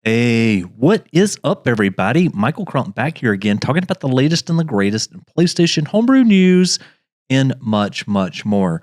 Hey, what is up, everybody? Michael Crump back here again, talking about the latest and the greatest in PlayStation homebrew news and much, much more.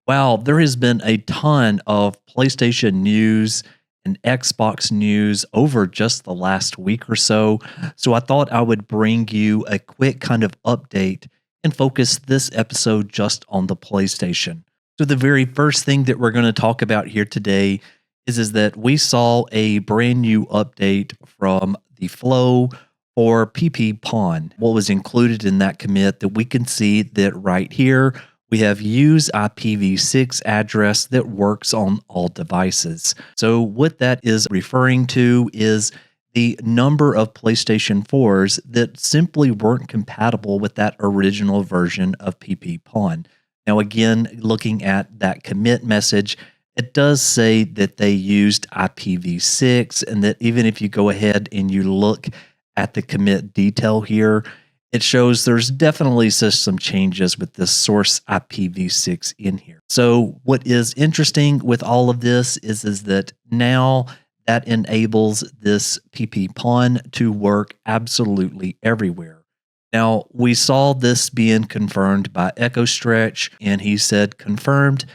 Wow, there has been a ton of PlayStation news and Xbox news over just the last week or so. So I thought I would bring you a quick kind of update and focus this episode just on the PlayStation. So the very first thing that we're going to talk about here today is that we saw a brand new update from the Flow for PPPown. What was included in that commit that we can see that right here, we have use IPv6 address that works on all devices. So what that is referring to is the number of PlayStation 4s that simply weren't compatible with that original version of PPPown. Now again, looking at that commit message, it does say that they used IPv6 and that even if you go ahead and you look at the commit detail here, it shows there's definitely some changes with this source IPv6 in here. So what is interesting with all of this is that now that enables this PPPown to work absolutely everywhere. Now, we saw this being confirmed by EchoStretch, and he said, confirmed,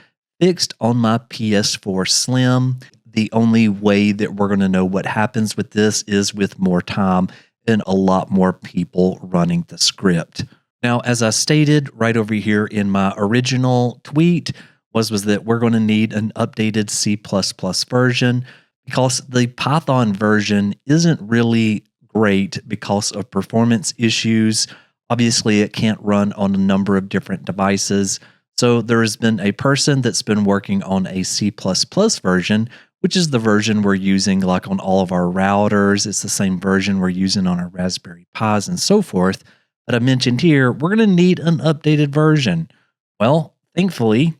fixed on my PS4 Slim. The only way that we're going to know what happens with this is with more time and a lot more people running the script. Now, as I stated right over here in my original tweet, was that we're going to need an updated C++ version because the Python version isn't really great because of performance issues. Obviously, it can't run on a number of different devices. So there has been a person that's been working on a C++ version, which is the version we're using like on all of our routers. It's the same version we're using on our Raspberry Pis and so forth. But I mentioned here, we're going to need an updated version. Well, thankfully,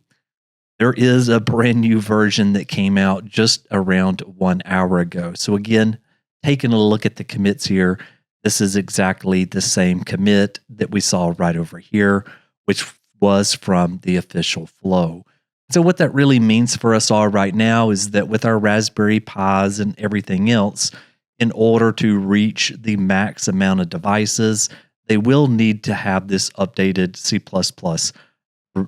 there is a brand new version that came out just around 1 hour ago. So again, taking a look at the commits here, this is exactly the same commit that we saw right over here, which was from TheOfficialFlow. So what that really means for us all right now is that with our Raspberry Pis and everything else, in order to reach the max amount of devices, they will need to have this updated C++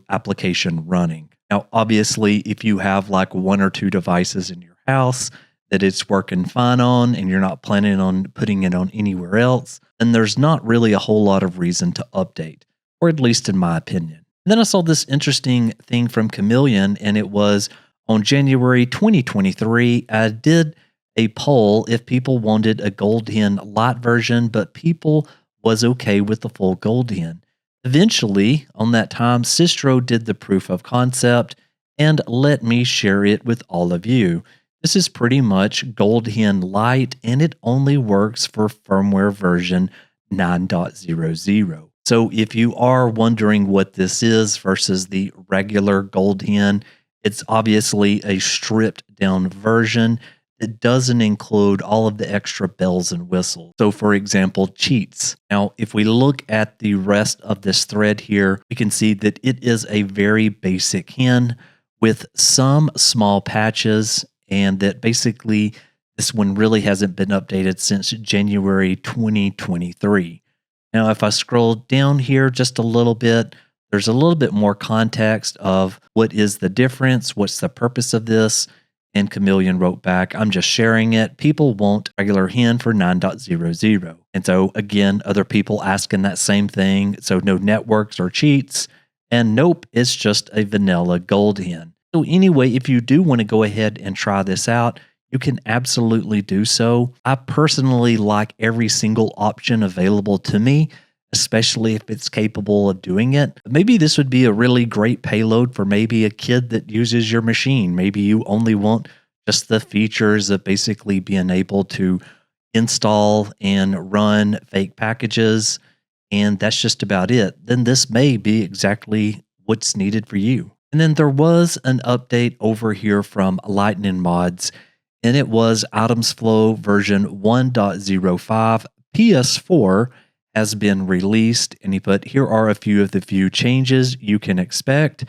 application running. Now, obviously, if you have like 1 or 2 devices in your house that it's working fine on and you're not planning on putting it on anywhere else, then there's not really a whole lot of reason to update, or at least in my opinion. And then I saw this interesting thing from Chameleon, and it was on January 2023. I did a poll if people wanted a GoldHen Lite version, but people was okay with the full GoldHen. Eventually, on that time, Sistro did the proof of concept and let me share it with all of you. This is pretty much GoldHen Lite, and it only works for firmware version 9.00. So if you are wondering what this is versus the regular GoldHen, it's obviously a stripped down version that doesn't include all of the extra bells and whistles. So for example, cheats. Now, if we look at the rest of this thread here, we can see that it is a very basic hen with some small patches, and that basically this one really hasn't been updated since January 2023. Now, if I scroll down here just a little bit, there's a little bit more context of what is the difference, what's the purpose of this, and Chameleon wrote back, I'm just sharing it. People want regular hen for 9.00. And so again, other people asking that same thing. So no networks or cheats. And nope, it's just a vanilla GoldHen. So anyway, if you do want to go ahead and try this out, you can absolutely do so. I personally like every single option available to me, especially if it's capable of doing it. Maybe this would be a really great payload for maybe a kid that uses your machine. Maybe you only want just the features of basically being able to install and run fake packages, and that's just about it. Then this may be exactly what's needed for you. And then there was an update over here from LightningMods, and it was Itemzflow version 1.05 PS4 has been released, and he put, here are a few of the changes you can expect.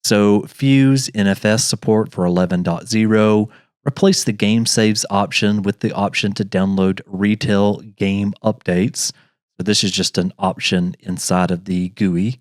So Fuse NFS support for 11.0, Replace the game saves option with the option to download retail game updates. So this is just an option inside of the GUI.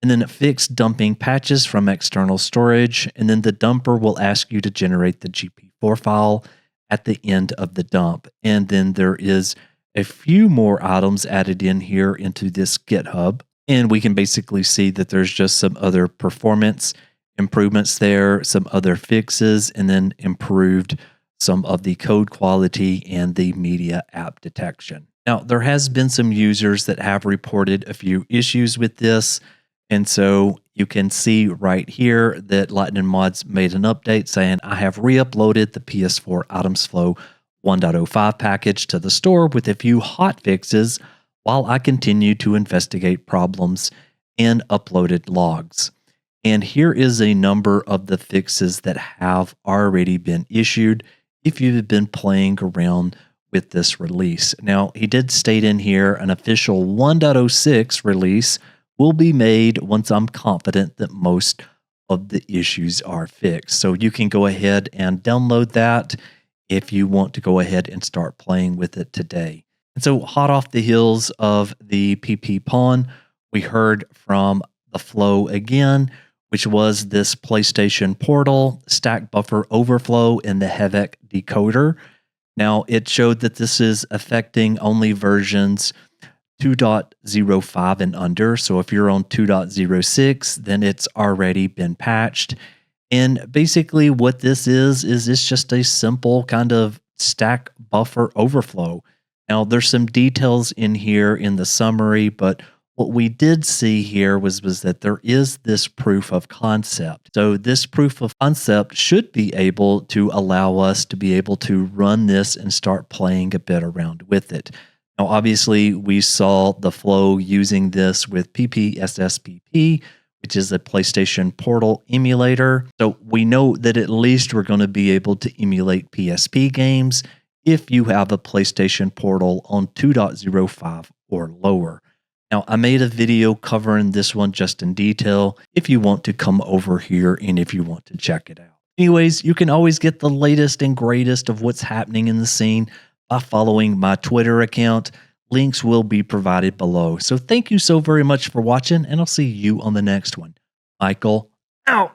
And then fix dumping patches from external storage. And then the dumper will ask you to generate the GP4 file at the end of the dump. And then there is a few more items added in here into this GitHub. And we can basically see that there's just some other performance improvements there, some other fixes, and then improved some of the code quality and the media app detection. Now, there has been some users that have reported a few issues with this. And so you can see right here that LightningMods made an update saying, I have re-uploaded the PS4 Itemzflow 1.05 package to the store with a few hot fixes while I continue to investigate problems and uploaded logs. And here is a number of the fixes that have already been issued if you've been playing around with this release. Now, he did state in here an official 1.06 release will be made once I'm confident that most of the issues are fixed. So you can go ahead and download that if you want to go ahead and start playing with it today. And so hot off the heels of the PPPown, we heard from TheOfficialFloW again, which was this PlayStation Portal, stack buffer overflow, and the HEVC decoder. Now, it showed that this is affecting only versions 2.05 and under. So if you're on 2.06, then it's already been patched. And basically what this is it's just a simple kind of stack buffer overflow. Now, there's some details in here in the summary, but what we did see here was that there is this proof of concept. So this proof of concept should be able to allow us to be able to run this and start playing a bit around with it. Now, obviously, we saw the flow using this with PPSSPP, which is a PlayStation Portal emulator. So we know that at least we're going to be able to emulate PSP games if you have a PlayStation Portal on 2.05 or lower. Now, I made a video covering this one just in detail if you want to come over here and if you want to check it out. Anyways, you can always get the latest and greatest of what's happening in the scene by following my Twitter account. Links will be provided below. So thank you so very much for watching, and I'll see you on the next one. Michael, out.